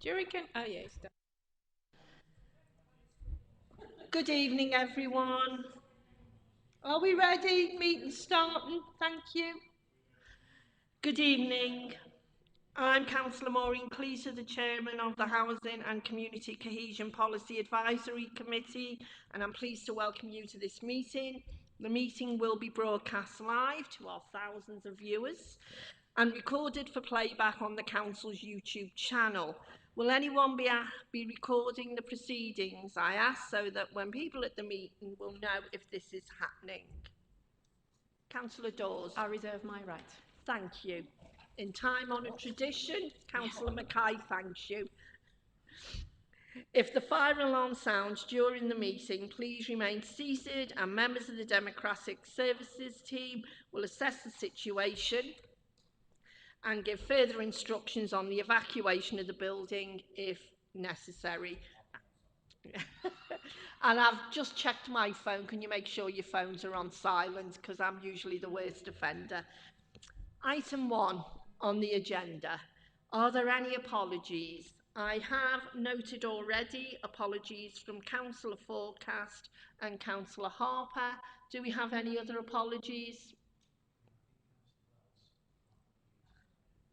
Do you reckon? Oh, yeah, it's done. Good evening, everyone. Are we ready? Meeting starting. Thank you. Good evening. I'm Councillor Maureen Cleaser, the Chairman of the Housing and Community Cohesion Policy Advisory Committee, and I'm pleased to welcome you to this meeting. The meeting will be broadcast live to our thousands of viewers and recorded for playback on the Council's YouTube channel. Will anyone be recording the proceedings, I ask, so that when people at the meeting will know if this is happening? Councillor Dawes. I reserve my right. Thank you. In time-honoured tradition, Councillor Mackay thanks you. If the fire alarm sounds during the meeting, please remain seated and members of the Democratic Services team will assess the situation and give further instructions on the evacuation of the building if necessary. And I've just checked my phone. Can you make sure your phones are on silent? Because I'm usually the worst offender. Item 1 on the agenda. Are there any apologies? I have noted already apologies from Councillor Forecast and Councillor Harper. Do we have any other apologies?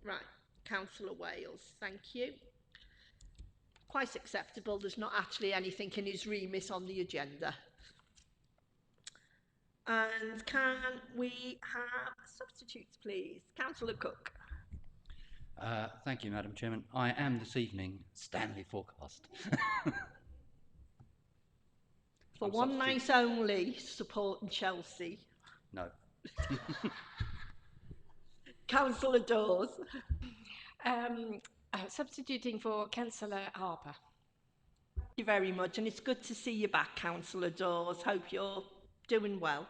Right, Councillor Wales, thank you. Quite acceptable, there's not actually anything in his remit on the agenda. And can we have substitutes, please? Councillor Cook. Thank you, Madam Chairman. I am this evening Stanley Forecast. For one night only, supporting Chelsea. No. Councillor Dawes. Substituting for Councillor Harper. Thank you very much, and it's good to see you back, Councillor Dawes. Hope you're doing well.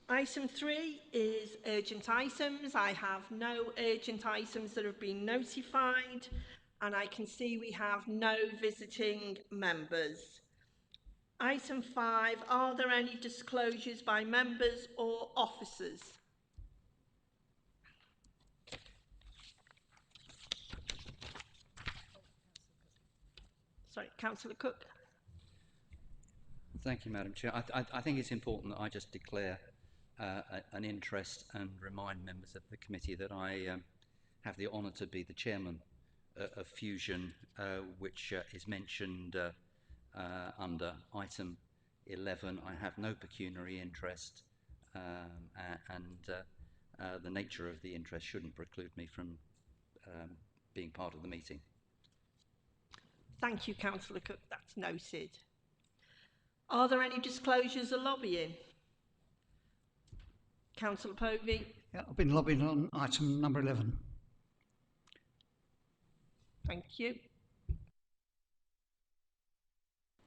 Item 3 is urgent items. I have no urgent items that have been notified, and I can see we have no visiting members. Item 5, are there any disclosures by members or officers? Sorry, Councillor Cook. Thank you, Madam Chair. I think it's important that I just declare an interest and remind members of the committee that I have the honour to be the chairman of Fusion, which is mentioned under item 11. I have no pecuniary interest, and the nature of the interest shouldn't preclude me from being part of the meeting. Thank you, Councillor Cook. That's noted. Are there any disclosures of lobbying? Councillor Povey. Yeah, I've been lobbying on item number 11. Thank you.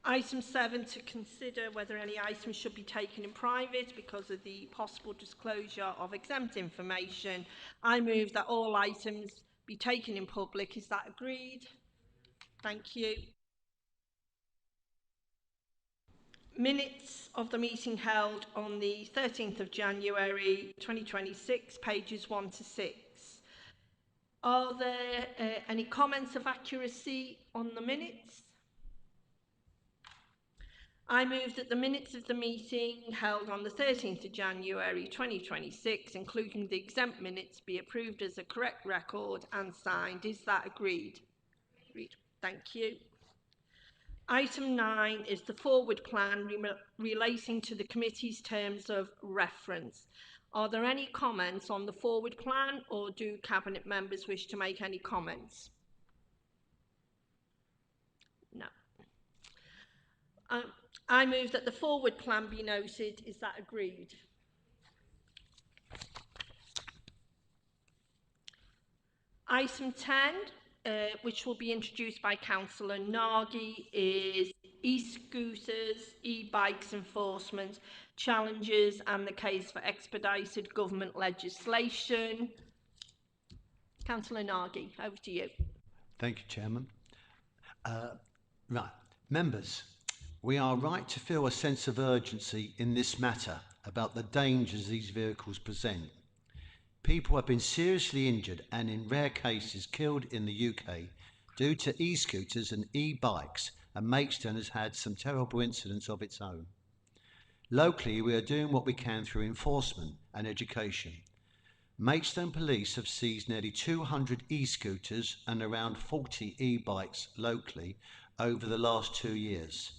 Item 7, to consider whether any items should be taken in private because of the possible disclosure of exempt information. I move that all items be taken in public. Is that agreed? Thank you. Minutes of the meeting held on the 13th of January 2026, pages 1 to 6. Are there any comments of accuracy on the minutes? I move that the minutes of the meeting held on the 13th of January 2026, including the exempt minutes, be approved as a correct record and signed. Is that agreed? Agreed. Thank you. Item 9 is the forward plan relating to the committee's terms of reference. Are there any comments on the forward plan, or do Cabinet members wish to make any comments? No. I move that the forward plan be noted. Is that agreed? Item 10, which will be introduced by Councillor Nagy, is e-scooters, e-bikes enforcement, challenges and the case for expedited government legislation. Councillor Nagy, over to you. Thank you, Chairman. Right, members, we are right to feel a sense of urgency in this matter about the dangers these vehicles present. People have been seriously injured and in rare cases killed in the UK due to e-scooters and e-bikes, and Maidstone has had some terrible incidents of its own. Locally, we are doing what we can through enforcement and education. Maidstone Police have seized nearly 200 e-scooters and around 40 e-bikes locally over the last 2 years.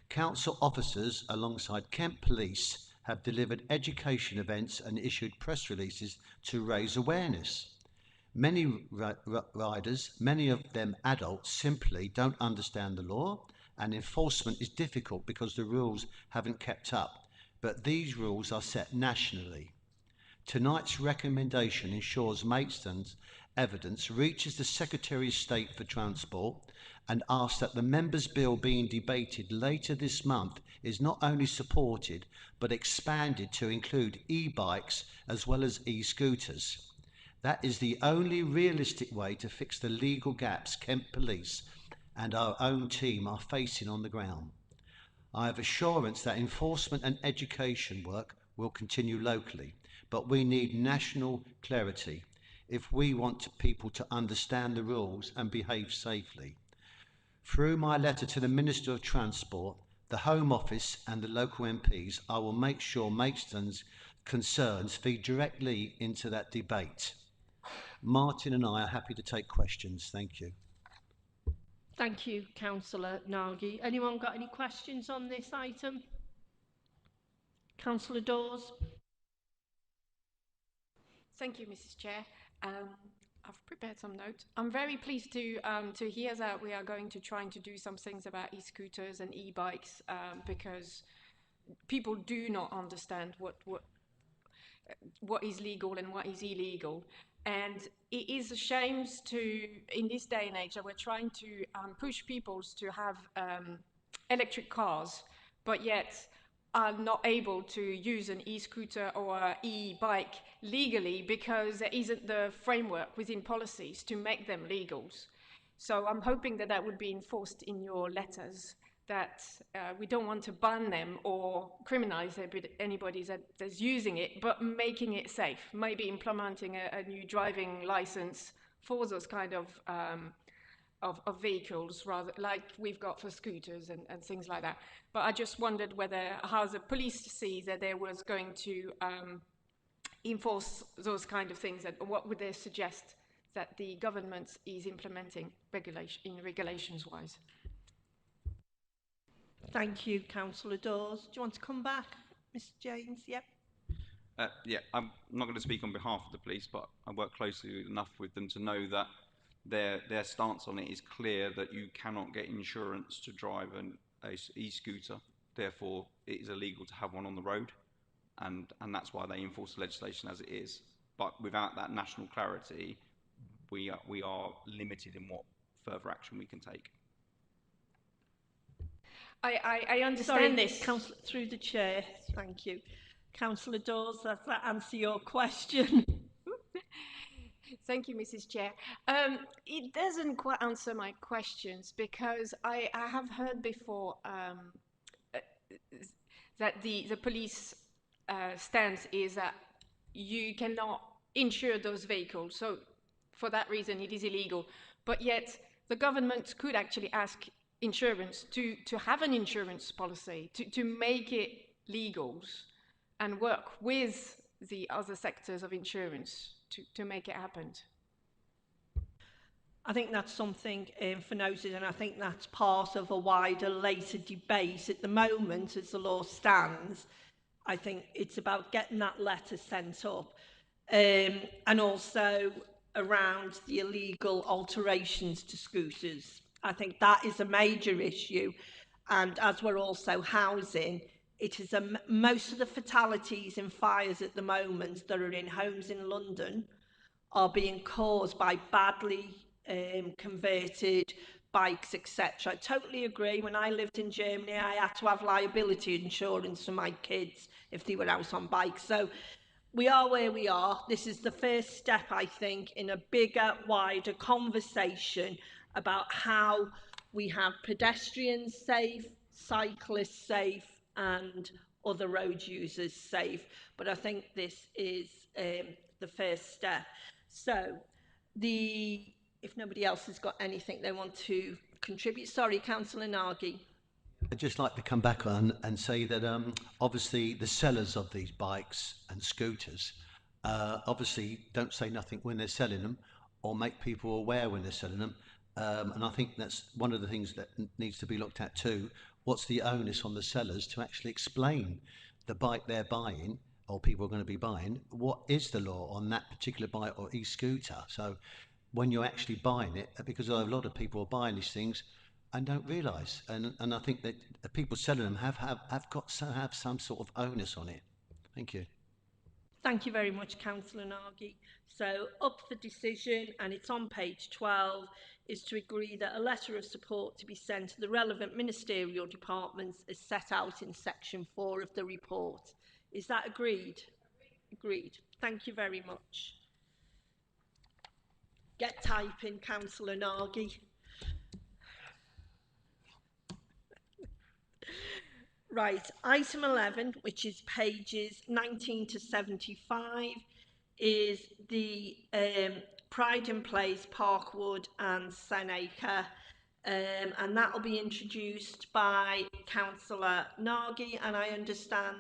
Council officers, alongside Kent Police, have delivered education events and issued press releases to raise awareness. Many riders, many of them adults, simply don't understand the law, and enforcement is difficult because the rules haven't kept up. But these rules are set nationally. Tonight's recommendation ensures Maidstone's evidence reaches the Secretary of State for Transport and asks that the members' bill being debated later this month is not only supported but expanded to include e-bikes as well as e-scooters. That is the only realistic way to fix the legal gaps Kent Police and our own team are facing on the ground. I have assurance that enforcement and education work will continue locally, but we need national clarity if we want people to understand the rules and behave safely. Through my letter to the Minister of Transport, the Home Office and the local MPs, I will make sure Maidstone's concerns feed directly into that debate. Martin and I are happy to take questions. Thank you. Thank you, Councillor Nagy. Anyone got any questions on this item? Councillor Dawes? Thank you, Mrs. Chair. I've prepared some notes. I'm very pleased to hear that we are going to trying to do some things about e-scooters and e-bikes because people do not understand what is legal and what is illegal. And it is a shame in this day and age that we're trying to push people to have electric cars, but yet are not able to use an e-scooter or an e-bike legally because there isn't the framework within policies to make them legals. So I'm hoping that that would be enforced in your letters, that we don't want to ban them or criminalize anybody that's using it, but making it safe, maybe implementing a new driving license for those kind of vehicles, rather like we've got for scooters and things like that. But I just wondered how the police see that there was going to enforce those kind of things, and what would they suggest that the government is implementing regulations-wise. Thank you, Councillor Dawes. Do you want to come back, Mr. James? Yep. Yeah, I'm not going to speak on behalf of the police, but I work closely enough with them to know that their stance on it is clear, that you cannot get insurance to drive an e-scooter. Therefore, it is illegal to have one on the road, and that's why they enforce the legislation as it is. But without that national clarity, we are limited in what further action we can take. I understand this. Councillor, through the chair. Thank you. Councillor Dawes, does that answer your question? Thank you, Mrs. Chair. It doesn't quite answer my questions because I have heard before that the police stance is that you cannot insure those vehicles. So for that reason, it is illegal. But yet the government could actually ask insurance to have an insurance policy, to make it legal and work with the other sectors of insurance to make it happen. I think that's something for noted, and I think that's part of a wider later debate. At the moment, as the law stands, I think it's about getting that letter sent up, and also around the illegal alterations to scooters. I think that is a major issue, and as we're also housing, it is most of the fatalities in fires at the moment that are in homes in London are being caused by badly converted bikes, etc. I totally agree. When I lived in Germany, I had to have liability insurance for my kids if they were out on bikes. So we are where we are. This is the first step, I think, in a bigger, wider conversation about how we have pedestrians safe, cyclists safe, and other road users safe. But I think this is the first step. So if nobody else has got anything they want to contribute, sorry, Councillor Nagy. I'd just like to come back on and say that obviously the sellers of these bikes and scooters obviously don't say nothing when they're selling them or make people aware when they're selling them. And I think that's one of the things that needs to be looked at too. What's the onus on the sellers to actually explain the bike they're buying or people are going to be buying? What is the law on that particular bike or e-scooter? So when you're actually buying it, because a lot of people are buying these things and don't realise. And I think that the people selling them have got to have some sort of onus on it. Thank you. Thank you very much, Councillor Nagy. So up for decision, and it's on page 12, is to agree that a letter of support to be sent to the relevant ministerial departments as set out in section 4 of the report. Is that agreed? Agreed. Thank you very much. Get typing, Councillor Nagy. Right, item 11, which is pages 19 to 75, is the Pride in Place, Parkwood and Seneca, and that will be introduced by Councillor Nagy, and I understand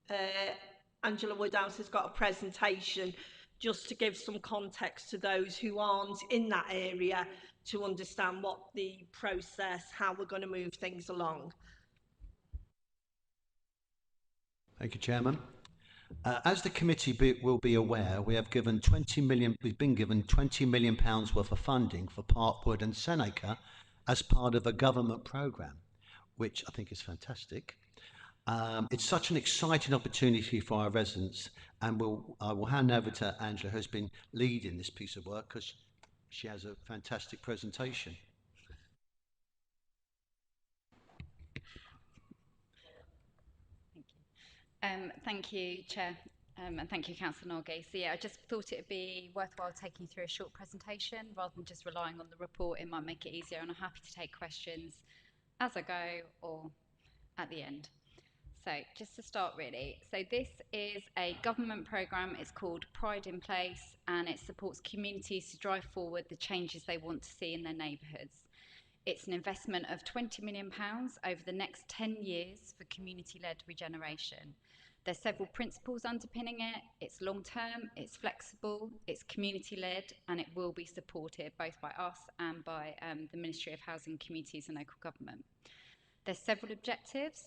that Angela Woodhouse has got a presentation just to give some context to those who aren't in that area to understand what the process, how we're going to move things along. Thank you, Chairman. As the committee will be aware, we've been given £20 million worth of funding for Parkwood and Seneca as part of a government programme, which I think is fantastic. It's such an exciting opportunity for our residents, and I will hand over to Angela, who's been leading this piece of work, because she has a fantastic presentation. Thank you, Chair, and thank you, Councillor Nagy. So yeah, I just thought it would be worthwhile taking you through a short presentation rather than just relying on the report. It might make it easier, and I'm happy to take questions as I go or at the end. So just to start really, so this is a government programme, it's called Pride in Place, and it supports communities to drive forward the changes they want to see in their neighbourhoods. It's an investment of £20 million over the next 10 years for community-led regeneration. There's several principles underpinning it. It's long-term, it's flexible, it's community-led, and it will be supported both by us and by the Ministry of Housing, Communities and Local Government. There's several objectives.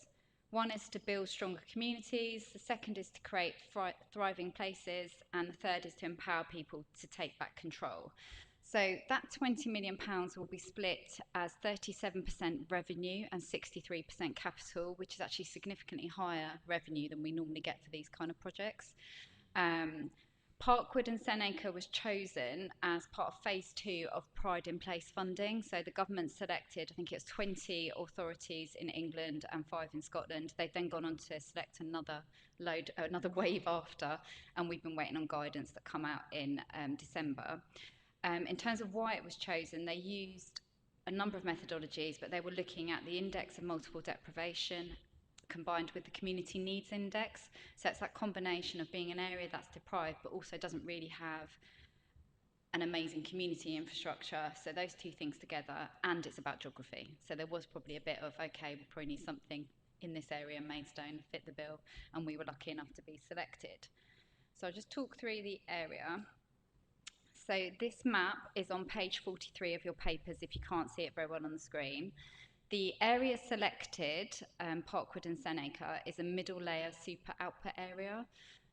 One is to build stronger communities, the second is to create thriving places, and the third is to empower people to take back control. So that £20 million will be split as 37% revenue and 63% capital, which is actually significantly higher revenue than we normally get for these kind of projects. Parkwood and Seneca was chosen as part of phase 2 of Pride in Place funding. So the government selected, I think it was 20 authorities in England and 5 in Scotland. They've then gone on to select another wave after, and we've been waiting on guidance that come out in December. In terms of why it was chosen, they used a number of methodologies, but they were looking at the index of multiple deprivation combined with the community needs index. So it's that combination of being an area that's deprived but also doesn't really have an amazing community infrastructure. So those two things together, and it's about geography. So there was probably a bit of, okay, we probably need something in this area, Maidstone, fit the bill, and we were lucky enough to be selected. So I'll just talk through the area. So this map is on page 43 of your papers if you can't see it very well on the screen. The area selected, Parkwood and Seneca, is a middle layer super output area.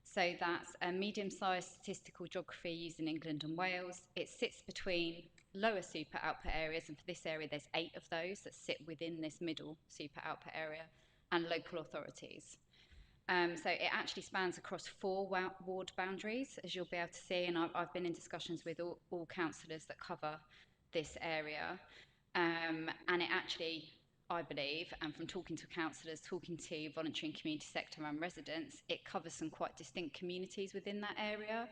So that's a medium-sized statistical geography used in England and Wales. It sits between lower super output areas, and for this area there's 8 of those that sit within this middle super output area, and local authorities. So it actually spans across 4 ward boundaries, as you'll be able to see, and I've been in discussions with all councillors that cover this area. And it actually, I believe, and from talking to councillors, talking to voluntary and community sector and residents, it covers some quite distinct communities within that area.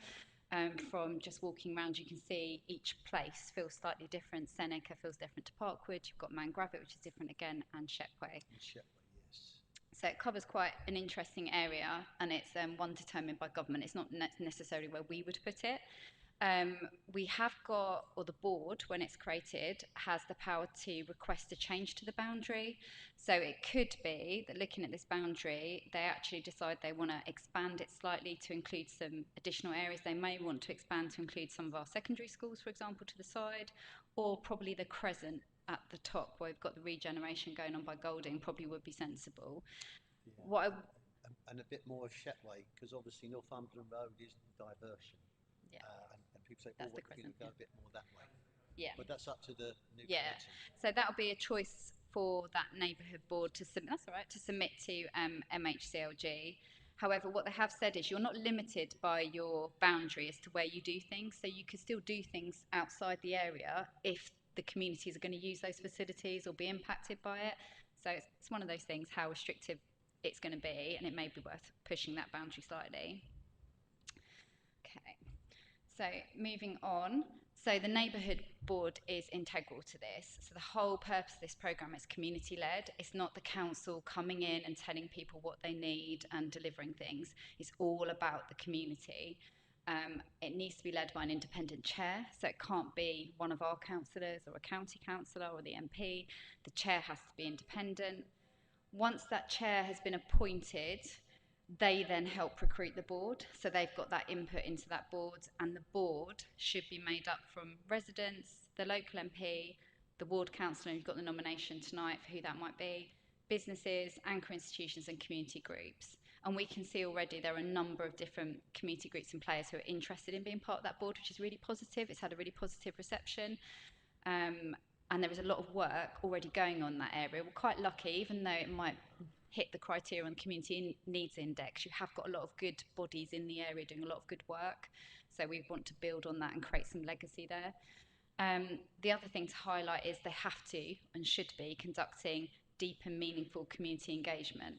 From just walking around, you can see each place feels slightly different. Seneca feels different to Parkwood. You've got Mangravet, which is different again, and Shepway. Shepway, yes. So it covers quite an interesting area, and it's one determined by government. It's not necessarily where we would put it. We have got, or the board, when it's created, has the power to request a change to the boundary. So it could be that looking at this boundary, they actually decide they want to expand it slightly to include some additional areas. They may want to expand to include some of our secondary schools, for example, to the side, or probably the crescent at the top where we've got the regeneration going on by Golding probably would be sensible. Yeah. What I, And a bit more of Shetway, because obviously Northumberland Road is the diversion. yeah, And people say, that's oh, the what if we crescent, go yeah. a bit more that way? Yeah. But that's up to the new Yeah, committee. so that'll be a choice for that neighbourhood board to submit. That's all right, to submit to MHCLG. However, what they have said is you're not limited by your boundary as to where you do things. So you can still do things outside the area if the communities are going to use those facilities or be impacted by it. So it's one of those things, how restrictive it's going to be, and it may be worth pushing that boundary slightly. Okay. So moving on, so the neighbourhood board is integral to this. So the whole purpose of this programme is community led. It's not the council coming in and telling people what they need and delivering things. It's all about the community. It needs to be led by an independent chair, so it can't be one of our councillors or a county councillor or the MP. The chair has to be independent. Once that chair has been appointed, they then help recruit the board. So they've got that input into that board, and the board should be made up from residents, the local MP, the ward councillor, you've got the nomination tonight for who that might be, businesses, anchor institutions, and community groups. And we can see already there are a number of different community groups and players who are interested in being part of that board, which is really positive. It's had a really positive reception. And there is a lot of work already going on in that area. We're quite lucky, even though it might hit the criteria on the Community Needs Index, you have got a lot of good bodies in the area doing a lot of good work. So we want to build on that and create some legacy there. The other thing to highlight is they have to and should be conducting deep and meaningful community engagement.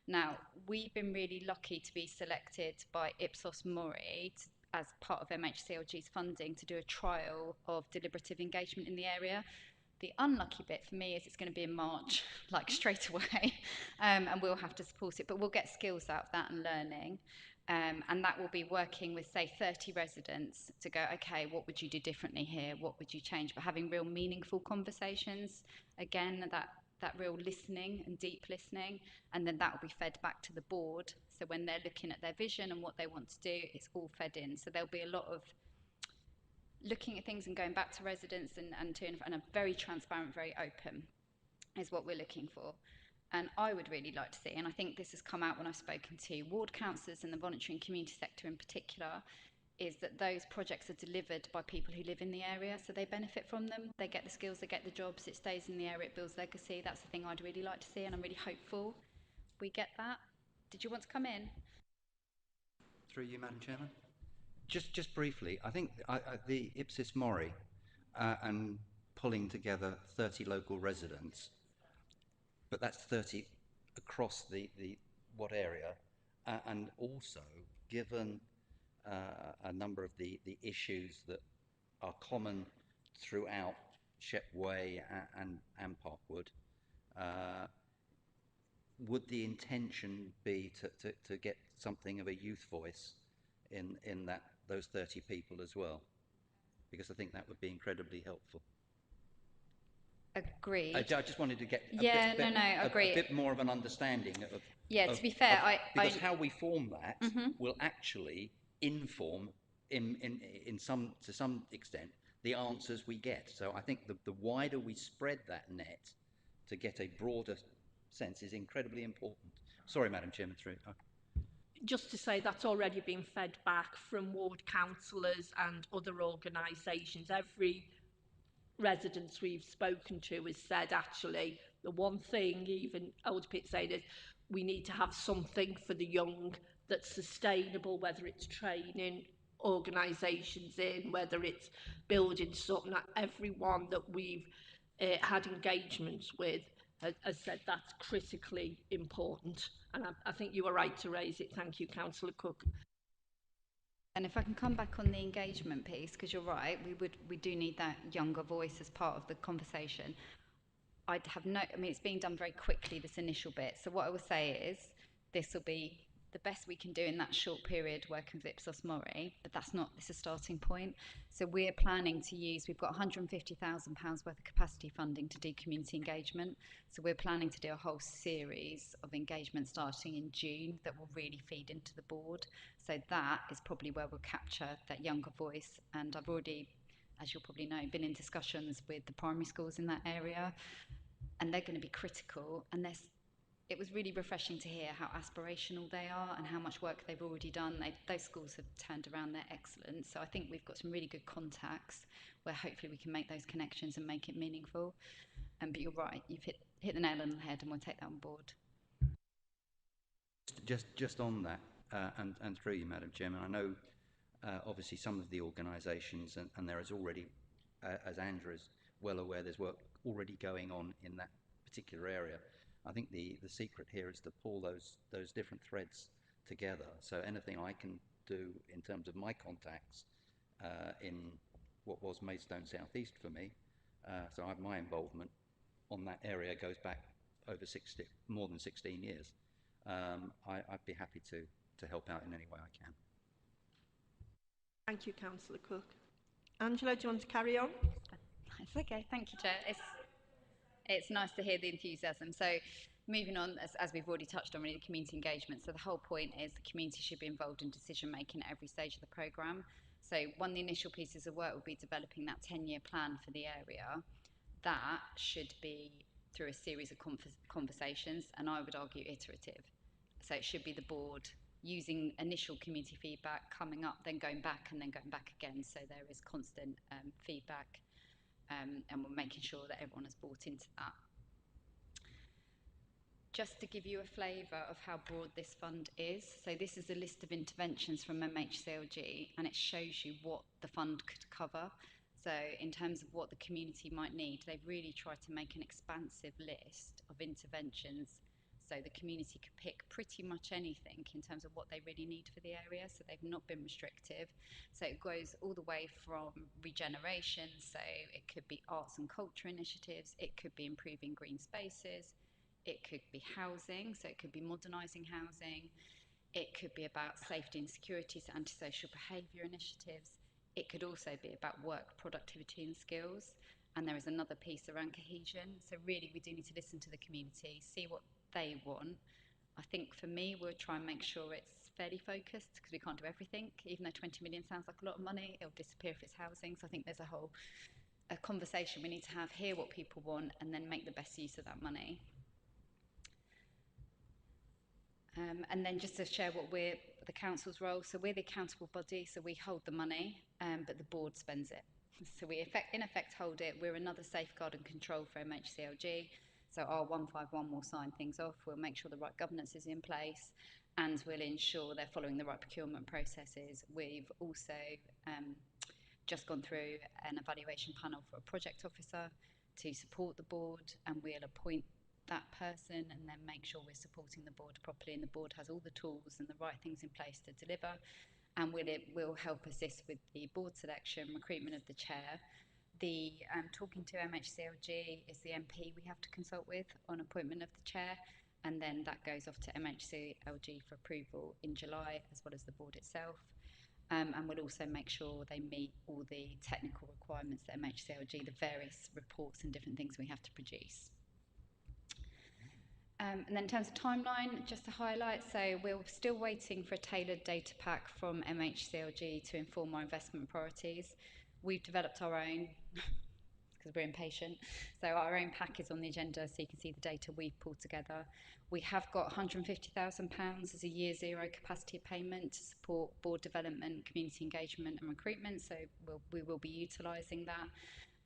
Now, we've been really lucky to be selected by Ipsos Mori as part of MHCLG's funding to do a trial of deliberative engagement in the area. The unlucky bit for me is it's going to be in March, like straight away, and we'll have to support it, but we'll get skills out of that and learning. And that will be working with, say, 30 residents to go, okay, what would you do differently here? What would you change? But having real meaningful conversations, again, that real listening and deep listening, and then that will be fed back to the board. So when they're looking at their vision and what they want to do, it's all fed in. So there'll be a lot of looking at things and going back to residents and are very transparent, very open is what we're looking for. And I would really like to see, and I think this has come out when I've spoken to ward councillors and the voluntary and community sector in particular, is that those projects are delivered by people who live in the area, so they benefit from them, they get the skills, they get the jobs, it stays in the area, it builds legacy. That's the thing I'd really like to see, and I'm really hopeful we get that. Did you want to come in? Through you, Madam Chairman. Just briefly, I think the Ipsis Mori and pulling together 30 local residents, but that's 30 across the what area, and also given a number of the issues that are common throughout Shepway and Parkwood, would the intention be to get something of a youth voice in that those 30 people as well? Because I think that would be incredibly helpful. Agreed. I just wanted to get Yeah, agree. a bit more of an understanding of. Yeah, to be fair, because how we form that will actually inform, in some to some extent, the answers we get. So I think the wider we spread that net to get a broader sense is incredibly important. Sorry, Madam Chairman, through. Just to say that's already been fed back from ward councillors and other organisations. Every residents we've spoken to has said actually the one thing even Old Pit saying is we need to have something for the young that's sustainable, whether it's training organisations in, whether it's building something. That everyone that we've had engagements with has said that's critically important, and I think you were right to raise it. Thank you, Councillor Cook. And if I can come back on the engagement piece, because you're right, we do need that younger voice as part of the conversation. I'd have no, I mean, it's being done very quickly, this initial bit. So what I will say is this will be the best we can do in that short period working with Ipsos Mori, but that's not, this is a starting point. So we're planning to use, we've got £150,000 worth of capacity funding to do community engagement. So we're planning to do a whole series of engagement starting in June that will really feed into the board. So that is probably where we'll capture that younger voice. And I've already, as you'll probably know, been in discussions with the primary schools in that area, and they're going to be critical. And it was really refreshing to hear how aspirational they are and how much work they've already done. Those schools have turned around, they're excellent. So I think we've got some really good contacts where hopefully we can make those connections and make it meaningful. But you're right, you've hit the nail on the head, and we'll take that on board. Just on that, and through you, Madam Chairman, I know obviously some of the organisations, and there is already, as Andrew is well aware, there's work already going on in that particular area. I think the secret here is to pull those different threads together. So anything I can do in terms of my contacts in what was Maidstone South East for me, so my involvement on that area goes back over more than 16 years. I'd be happy to help out in any way I can. Thank you, Councillor Cook. Angela, do you want to carry on? It's okay, thank you, Chair. It's nice to hear the enthusiasm. So moving on, as we've already touched on, really, the community engagement. So the whole point is the community should be involved in decision making at every stage of the programme. So one of the initial pieces of work will be developing that 10-year plan for the area. That should be through a series of conversations, and I would argue iterative. So it should be the board using initial community feedback, coming up, then going back, and then going back again. So there is constant feedback, and we're making sure that everyone has bought into that. Just to give you a flavour of how broad this fund is, so this is a list of interventions from MHCLG, and it shows you what the fund could cover. So in terms of what the community might need, they've really tried to make an expansive list of interventions so the community could pick pretty much anything in terms of what they really need for the area. So they've not been restrictive. So it goes all the way from regeneration, so it could be arts and culture initiatives, it could be improving green spaces, it could be housing, so it could be modernising housing, it could be about safety and security, so antisocial behaviour initiatives, it could also be about work productivity and skills, and there is another piece around cohesion. So really we do need to listen to the community, see what they want. I think for me we'll try and make sure it's fairly focused, because we can't do everything. Even though 20 million sounds like a lot of money, it'll disappear if it's housing. So I think there's a conversation we need to have, hear what people want, and then make the best use of that money. And then just to share what we're the council's role. So we're the accountable body, so we hold the money, but the board spends it. So we in effect hold it. We're another safeguard and control for MHCLG. So our 151 will sign things off. We'll make sure the right governance is in place, and we'll ensure they're following the right procurement processes. We've also just gone through an evaluation panel for a project officer to support the board, and we'll appoint that person and then make sure we're supporting the board properly, and the board has all the tools and the right things in place to deliver, and will help assist with the board selection, recruitment of the chair. The talking to MHCLG is the MP we have to consult with on appointment of the chair, and then that goes off to MHCLG for approval in July, as well as the board itself. And we'll also make sure they meet all the technical requirements that MHCLG, the various reports and different things we have to produce. And then in terms of timeline, just to highlight, so we're still waiting for a tailored data pack from MHCLG to inform our investment priorities. We've developed our own, because we're impatient. So our own pack is on the agenda, so you can see the data we've pulled together. We have got £150,000 as a year zero capacity payment to support board development, community engagement and recruitment, so we will be utilising that.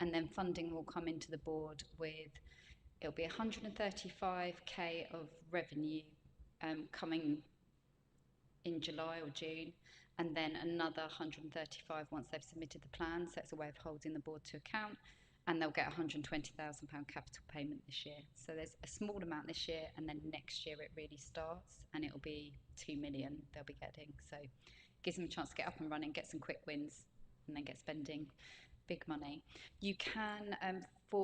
And then funding will come into the board with, it'll be 135k of revenue coming in July or June, and then another 135 once they've submitted the plan. So it's a way of holding the board to account, and they'll get £120,000 capital payment this year. So there's a small amount this year, and then next year it really starts, and it'll be 2 million they'll be getting. So it gives them a chance to get up and running, get some quick wins, and then get spending big money. You can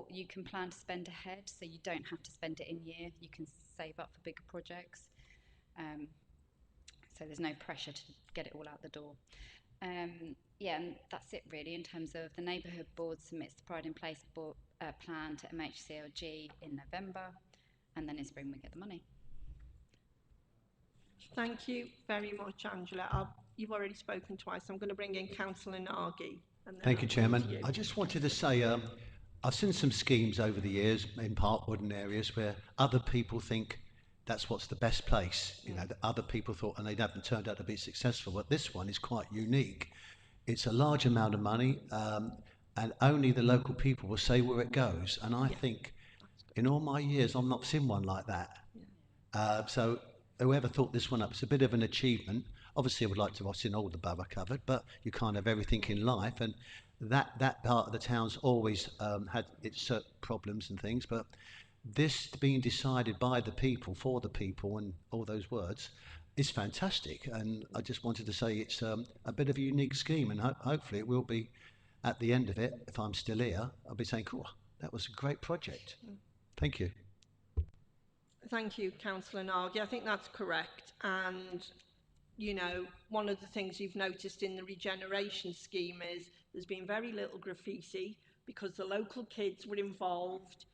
you can plan to spend ahead, so you don't have to spend it in year. You can save up for bigger projects. So there's no pressure to get it all out the door. Yeah, and that's it really in terms of the neighbourhood board submits the Pride in Place plan to MHCLG in November, and then in spring we get the money. Thank you very much, Angela. You've already spoken twice. I'm going to bring in Councillor Nagy. And then Thank you, I'll come Chairman. to you. I just wanted to say I've seen some schemes over the years in Parkwood and areas where other people think that's what's the best place. You know, that other people thought, and they haven't turned out to be successful. But this one is quite unique. It's a large amount of money, and only the local people will say where it goes. And I think, in all my years, I've not seen one like that. So whoever thought this one up, it's a bit of an achievement. Obviously, I would like to have seen all the borough covered, but you can't have everything in life, and that part of the town's always had its certain problems and things. But this being decided by the people, for the people, and all those words, is fantastic. And I just wanted to say it's a bit of a unique scheme, and hopefully it will be at the end of it. If I'm still here, I'll be saying, "Cool, that was a great project." Thank you. Thank you, Councillor Nagy. I think that's correct. And, you know, one of the things you've noticed in the regeneration scheme is there's been very little graffiti because the local kids were involved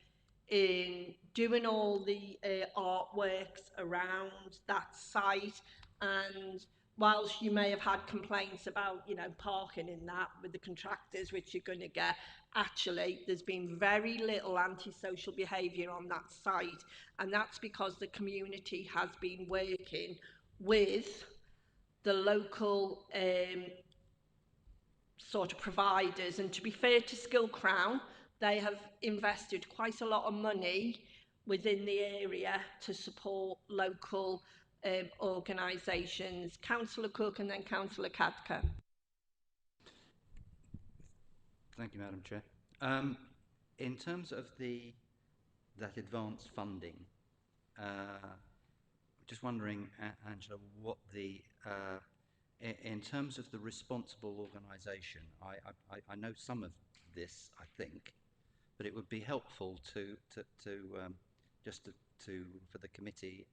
in doing all the artworks around that site. And whilst you may have had complaints about, you know, parking in that with the contractors, which you're going to get, actually there's been very little antisocial behaviour on that site, and that's because the community has been working with the local sort of providers. And to be fair to Skill Crown, they have invested quite a lot of money within the area to support local organisations. Councillor Cook and then Councillor Kadka. Thank you, Madam Chair. In terms of that advanced funding, just wondering, Angela, what in terms of the responsible organisation, I know some of this, I think, but it would be helpful to for the committee,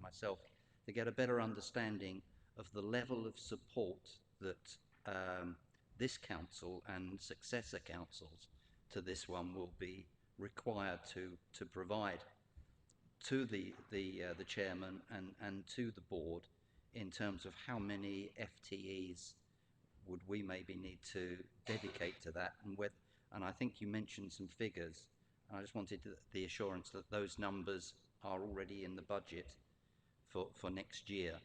myself, to get a better understanding of the level of support that this council and successor councils to this one will be required to provide to the chairman and to the board in terms of how many FTEs would we maybe need to dedicate to that, and I think you mentioned some figures, and I just wanted the assurance that those numbers are already in the budget for next year.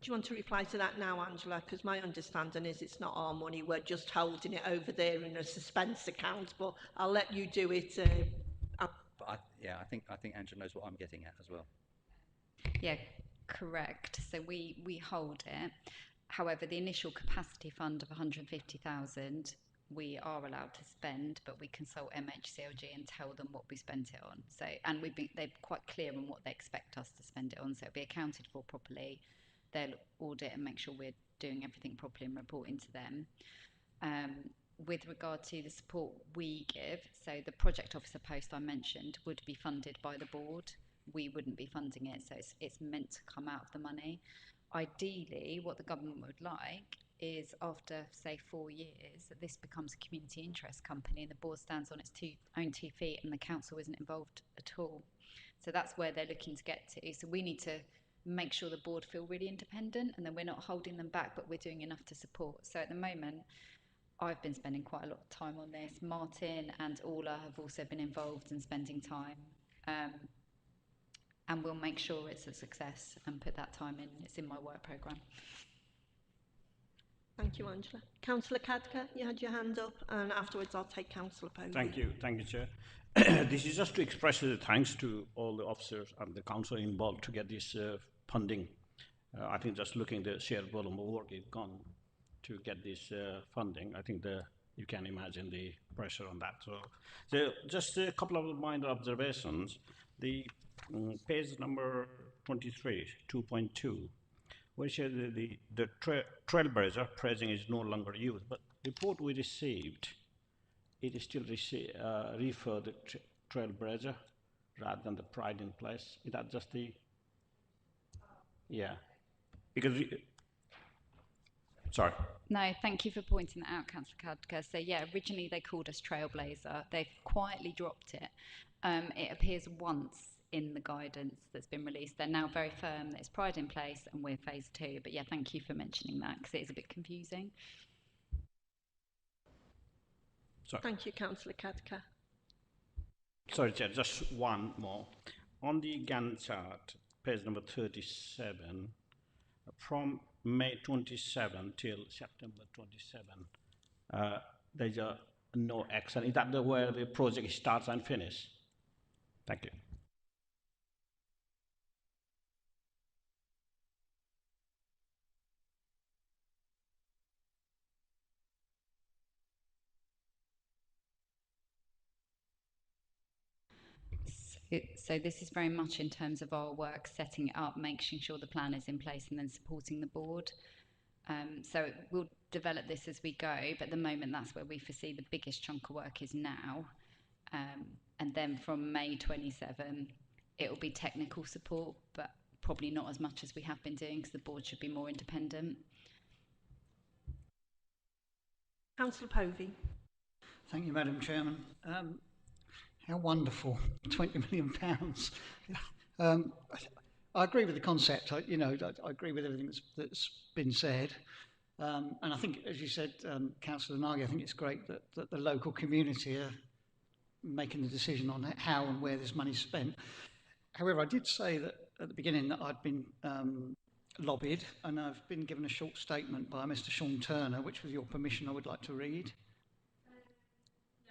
Do you want to reply to that now, Angela? Because my understanding is it's not our money, we're just holding it over there in a suspense account, but I'll let you do it. But I think Angela knows what I'm getting at as well. Yeah, correct. So we hold it. However, the initial capacity fund of 150,000 we are allowed to spend, but we consult MHCLG and tell them what we spent it on. So, and they're quite clear on what they expect us to spend it on, so it'll be accounted for properly. They'll audit and make sure we're doing everything properly and reporting to them. With regard to the support we give, so the project officer post I mentioned would be funded by the board. We wouldn't be funding it, so it's meant to come out of the money. Ideally, what the government would like is after, say, 4 years, that this becomes a community interest company and the board stands on its own two feet and the council isn't involved at all. So that's where they're looking to get to. So we need to make sure the board feel really independent and then we're not holding them back, but we're doing enough to support. So at the moment, I've been spending quite a lot of time on this. Martin and Orla have also been involved in spending time. And we'll make sure it's a success and put that time in. It's in my work programme. Thank you, Angela. Councillor Kadka, you had your hand up, and afterwards I'll take Councillor Povey. Thank you, Chair. This is just to express thanks to all the officers and the council involved to get this funding. I think just looking at the sheer volume of work it's gone to get this funding, I think you can imagine the pressure on that. So just a couple of minor observations. The page number 23, 2.2, which the trailblazer phrasing is no longer used, but report we received, it is still refer the trailblazer rather than the pride in place. Is that just the, yeah, because, sorry. No, thank you for pointing that out, Councillor Kadka. So yeah, originally they called us Trailblazer. They've quietly dropped it. It appears once in the guidance that's been released. They're now very firm that it's Pride in place and we're phase 2. But yeah, thank you for mentioning that because it is a bit confusing. Sorry. Thank you, Councillor Kadka. Sorry, Chair, just one more. On the Gantt chart, page number 37, from May 27 till September 27, there's no action. Is that where the project starts and finishes? Thank you. So this is very much in terms of our work, setting it up, making sure the plan is in place and then supporting the board. So we'll develop this as we go, but at the moment that's where we foresee the biggest chunk of work is now. And then from May 27, it will be technical support, but probably not as much as we have been doing because the board should be more independent. Councillor Povey. Thank you, Madam Chairman. How wonderful, £20 million. I agree with the concept. I agree with everything that's been said. And I think, as you said, Councillor Nagy, I think it's great that the local community are making the decision on how and where this money's spent. However, I did say that at the beginning that I'd been lobbied, and I've been given a short statement by Mr. Sean Turner, which with your permission I would like to read.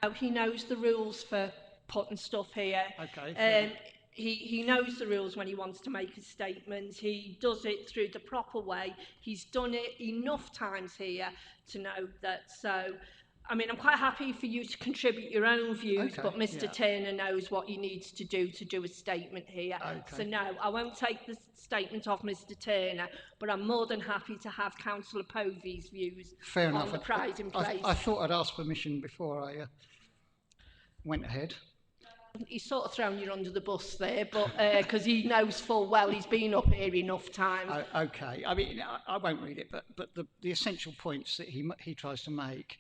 No, he knows the rules for putting stuff here. Okay. He knows the rules when he wants to make a statement. He does it through the proper way. He's done it enough times here to know that. So, I mean, I'm quite happy for you to contribute your own views, Okay, but Mr. yeah. Turner knows what he needs to do a statement here. Okay. So no, I won't take the statement off Mr. Turner, but I'm more than happy to have Councillor Povey's views Fair on enough. the pride in place. I thought I'd ask permission before I went ahead. He's sort of thrown you under the bus there, but because he knows full well he's been up here enough times. Okay. I mean, I won't read it, but the essential points that he tries to make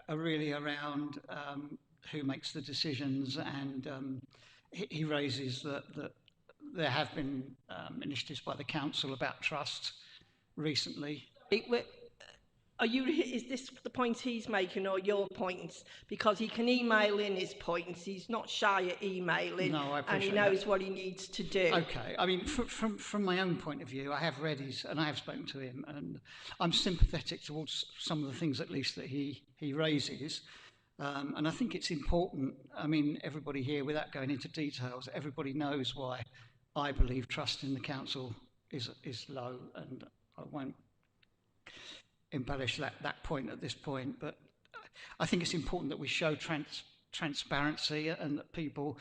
are really around who makes the decisions, and he raises that there have been initiatives by the council about trust recently. Is this the point he's making or your points? Because he can email in his points. He's not shy at emailing. No, I and he appreciate knows that. what he needs to do. Okay, I mean, from my own point of view, I have read his, and I have spoken to him, and I'm sympathetic towards some of the things, at least, that he raises. And I think it's important. I mean, everybody here, without going into details, everybody knows why I believe trust in the council is low, and I won't embellish that point at this point. But I think it's important that we show transparency, and that people,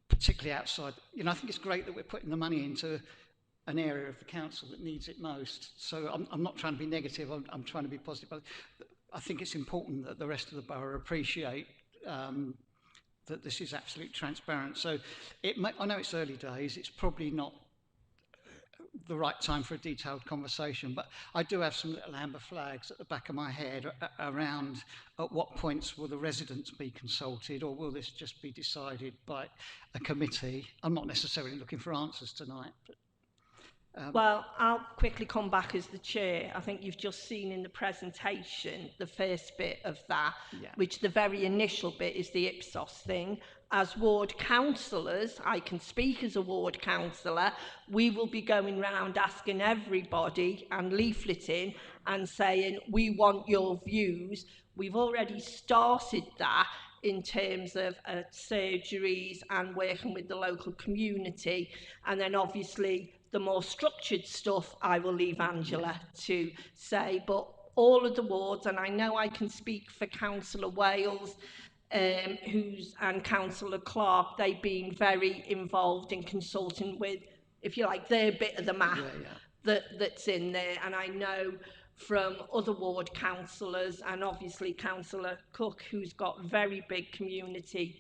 particularly outside, I think it's great that we're putting the money into an area of the council that needs it most. So I'm not trying to be negative, I'm trying to be positive. But I think it's important that the rest of the borough appreciate that this is absolutely transparent. So I know it's early days, it's probably not the right time for a detailed conversation, but I do have some little amber flags at the back of my head around at what points will the residents be consulted, or will this just be decided by a committee? I'm not necessarily looking for answers tonight. But, well, I'll quickly come back as the chair. I think you've just seen in the presentation the first bit of that, which the very initial bit is the Ipsos thing. As ward councillors, I can speak as a ward councillor, we will be going round asking everybody and leafleting and saying, we want your views. We've already started that in terms of surgeries and working with the local community. And then obviously the more structured stuff I will leave Angela to say, but all of the wards, and I know I can speak for Councillor Wales, and Councillor Clark, they've been very involved in consulting with, if you like, their bit of the map. that's in there, and I know from other ward councillors and obviously Councillor Cook, who's got very big community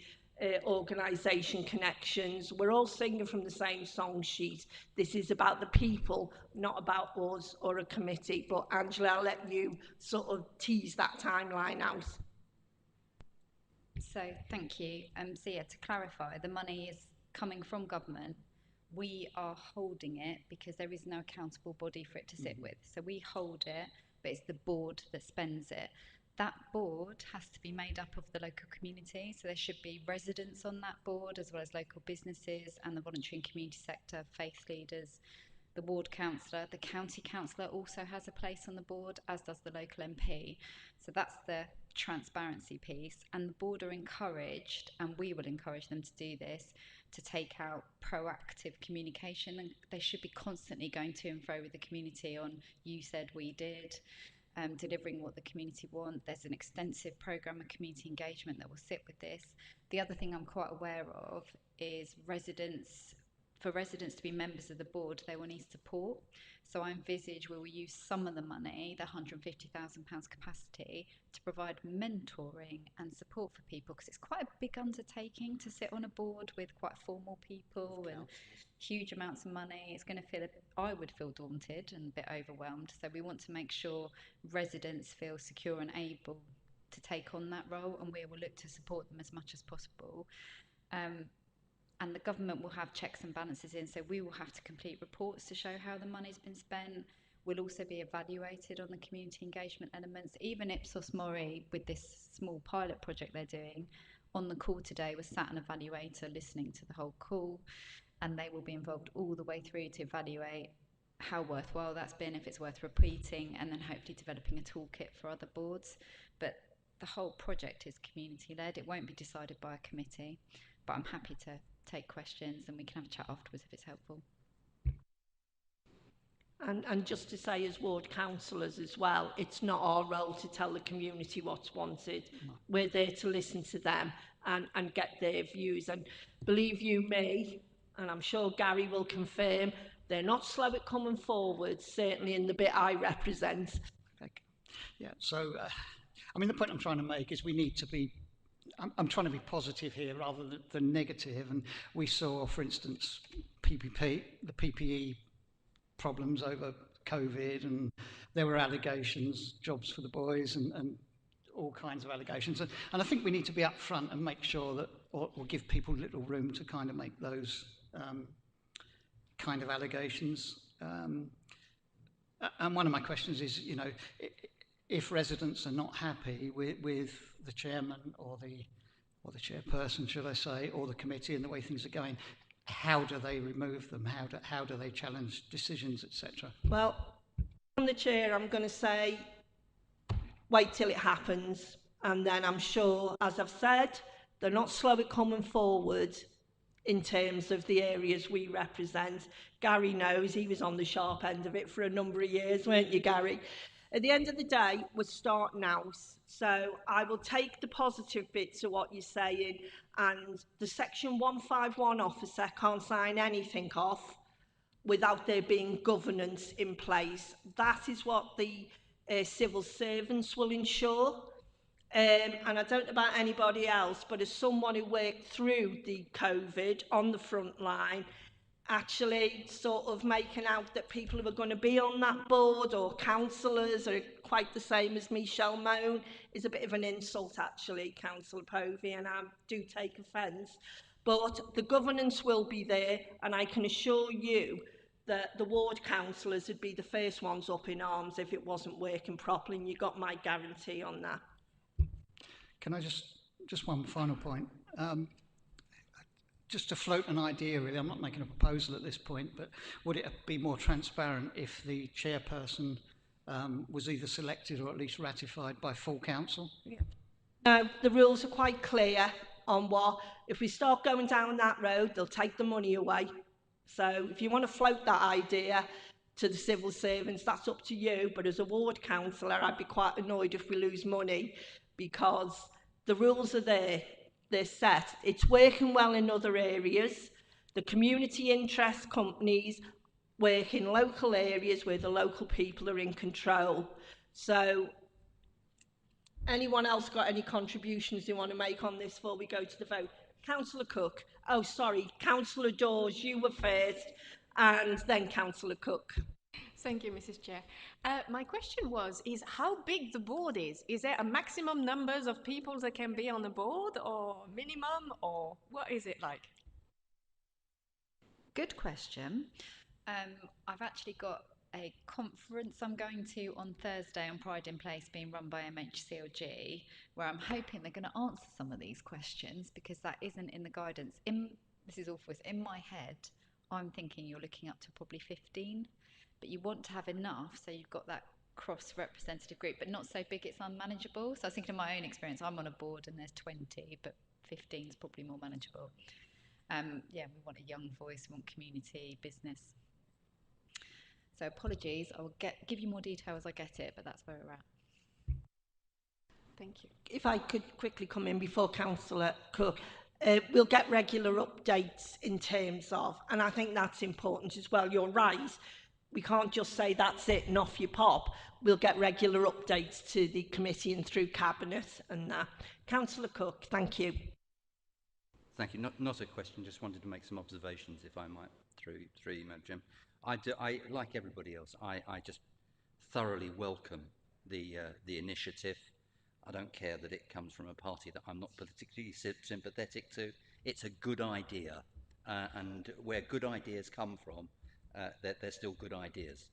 organisation connections. We're all singing from the same song sheet. This is about the people, not about us or a committee. But Angela, I'll let you sort of tease that timeline out. So thank you. So yeah, to clarify, the money is coming from government. We are holding it because there is no accountable body for it to sit with. So we hold it, but it's the board that spends it. That board has to be made up of the local community. So there should be residents on that board, as well as local businesses and the voluntary and community sector, faith leaders, the ward councillor. The county councillor also has a place on the board, as does the local MP. So that's the transparency piece. And the board are encouraged, and we will encourage them to do this, to take out proactive communication. And they should be constantly going to and fro with the community on you said, we did. Delivering what the community want. There's an extensive programme of community engagement that will sit with this. The other thing I'm quite aware of is for residents to be members of the board, they will need support. So I envisage we will use some of the money, the £150,000 capacity, to provide mentoring and support for people, because it's quite a big undertaking to sit on a board with quite formal people and huge amounts of money. It's going to feel, I would feel daunted and a bit overwhelmed. So we want to make sure residents feel secure and able to take on that role, and we will look to support them as much as possible. And the government will have checks and balances in, so we will have to complete reports to show how the money's been spent. We'll also be evaluated on the community engagement elements. Even Ipsos Mori, with this small pilot project they're doing, on the call today was sat an evaluator listening to the whole call, and they will be involved all the way through to evaluate how worthwhile that's been, if it's worth repeating, and then hopefully developing a toolkit for other boards. But the whole project is community led. It won't be decided by a committee, but I'm happy to take questions and we can have a chat afterwards if it's helpful. And just to say, as ward councillors as well, it's not our role to tell the community what's wanted. We're there to listen to them and get their views. And believe you me, and I'm sure Gary will confirm, they're not slow at coming forward, certainly in the bit I represent. Okay. Yeah, so, I mean, the point I'm trying to make is we need to be, I'm trying to be positive here rather than negative. And we saw, for instance, PPP, the PPE problems over COVID, and there were allegations, jobs for the boys, and all kinds of allegations. And I think we need to be upfront and make sure that, or give people little room to kind of make those kind of allegations. And one of my questions is, you know, if residents are not happy with the chairman or the chairperson, should I say, or the committee and the way things are going, how do they remove them? How do they challenge decisions, etc.? Well, on the chair, I'm going to say, wait till it happens. And then I'm sure, as I've said, they're not slow at coming forward in terms of the areas we represent. Gary knows, he was on the sharp end of it for a number of years, weren't you, Gary? At the end of the day, we're starting out. So I will take the positive bits of what you're saying, and the Section 151 officer can't sign anything off without there being governance in place. That is what the civil servants will ensure. And I don't know about anybody else, but as someone who worked through the COVID on the front line, actually sort of making out that people who are going to be on that board or councillors are quite the same as Michelle Moan is a bit of an insult, actually, Councillor Povey, and I do take offence. But the governance will be there, and I can assure you that the ward councillors would be the first ones up in arms if it wasn't working properly, and you got my guarantee on that. Can I just one final point? Just to float an idea, really, I'm not making a proposal at this point, but would it be more transparent if the chairperson was either selected or at least ratified by full council? Yeah. Now, the rules are quite clear on what, if we start going down that road, they'll take the money away. So if you want to float that idea to the civil servants, that's up to you. But as a ward councillor, I'd be quite annoyed if we lose money, because the rules are there, they're set. It's working well in other areas. The community interest companies work in local areas where the local people are in control. So anyone else got any contributions they want to make on this before we go to the vote? Councillor Cook. Oh, sorry, Councillor Dawes, you were first, and then Councillor Cook. Thank you, Mrs. Chair. My question is how big the board is? Is there a maximum numbers of people that can be on the board, or minimum, or what is it like? Good question. I've actually got a conference I'm going to on Thursday on Pride in Place being run by MHCLG, where I'm hoping they're going to answer some of these questions because that isn't in the guidance. This is awful. In my head, I'm thinking you're looking up to probably 15, but you want to have enough so you've got that cross-representative group, but not so big it's unmanageable. So I was thinking of my own experience. I'm on a board and there's 20, but 15 is probably more manageable. Yeah, we want a young voice, we want community, business. So apologies, I will give you more detail as I get it, but that's where we're at. Thank you. If I could quickly come in before Councillor Cook, we'll get regular updates in terms of, and I think that's important as well, you're right, we can't just say that's it and off you pop. We'll get regular updates to the committee and through Cabinet and that. Councillor Cook, thank you. Thank you. Not a question, just wanted to make some observations, if I might, through you, Madam Jim. I like everybody else, I just thoroughly welcome the initiative. I don't care that it comes from a party that I'm not particularly sympathetic to. It's a good idea, and where good ideas come from, they're still good ideas.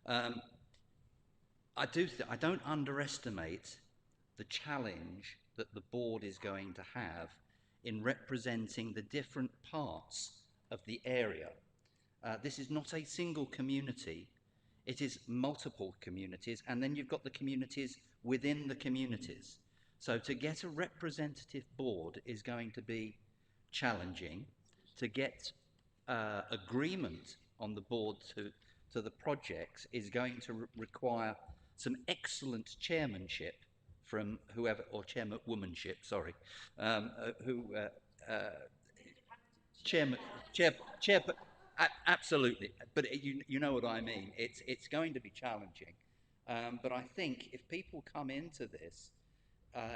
I don't underestimate the challenge that the board is going to have in representing the different parts of the area. This is not a single community, it is multiple communities, and then you've got the communities within the communities. So to get a representative board is going to be challenging. To get agreement on the board to the projects is going to require some excellent chairmanship from whoever, or chairwomanship, sorry, chairman, chair, absolutely. But you know what I mean. It's going to be challenging. But I think if people come into this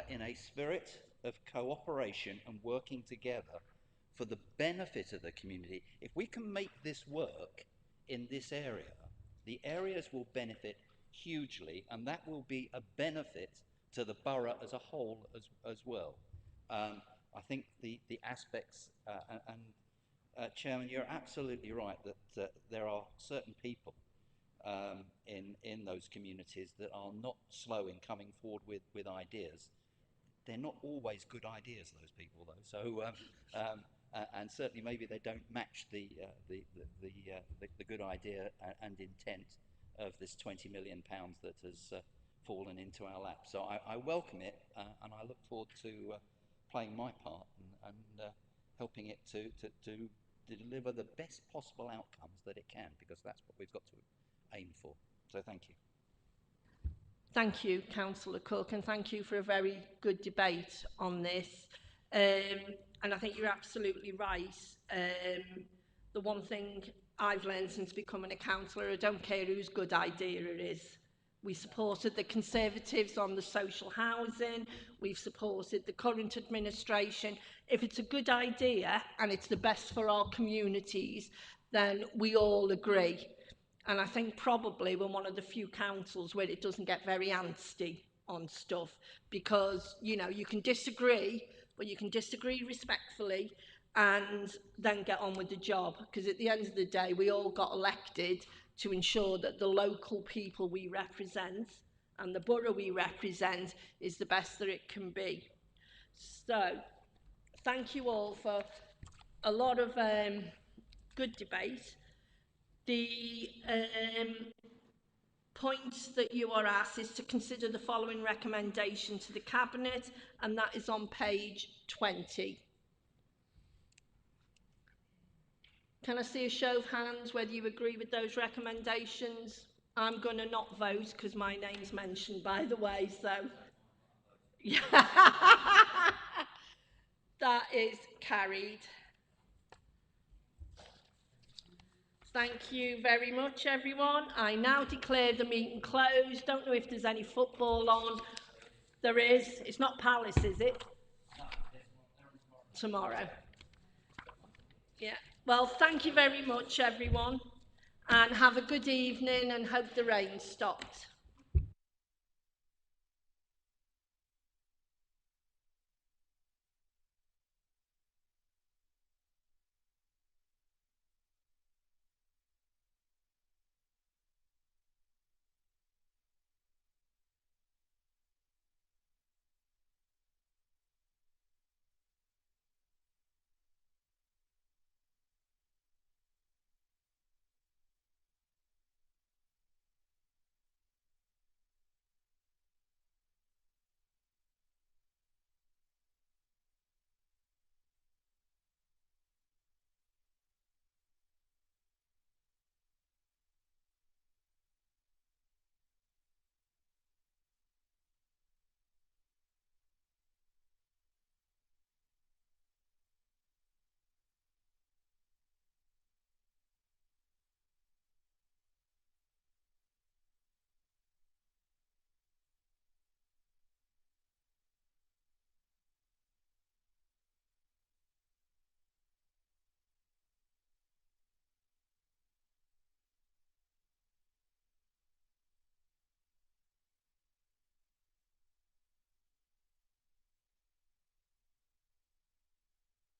in a spirit of cooperation and working together for the benefit of the community, if we can make this work in this area, the areas will benefit hugely, and that will be a benefit to the borough as a whole as well. I think the aspects, Chairman, you're absolutely right that there are certain people in those communities that are not slow in coming forward with ideas. They're not always good ideas, those people, though. So, and certainly maybe they don't match the good idea and intent of this £20 million that has fallen into our lap. So I welcome it, and I look forward to playing my part and helping it to deliver the best possible outcomes that it can, because that's what we've got to aim for. So thank you. Thank you, Councillor Cook, and thank you for a very good debate on this. And I think you're absolutely right. The one thing I've learned since becoming a councillor, I don't care whose good idea it is. We supported the Conservatives on the social housing. We've supported the current administration. If it's a good idea and it's the best for our communities, then we all agree. And I think probably we're one of the few councils where it doesn't get very antsy on stuff, because, you know, you can disagree, but you can disagree respectfully and then get on with the job. Because at the end of the day, we all got elected to ensure that the local people we represent and the borough we represent is the best that it can be. So, thank you all for a lot of good debate. The point that you are asked is to consider the following recommendation to the Cabinet, and that is on page 20. Can I see a show of hands whether you agree with those recommendations? I'm going to not vote because my name's mentioned, by the way, so that is carried. Thank you very much, everyone. I now declare the meeting closed. Don't know if there's any football on. There is. It's not Palace, is it? Tomorrow. Yeah. Well, thank you very much, everyone. And have a good evening and hope the rain stops.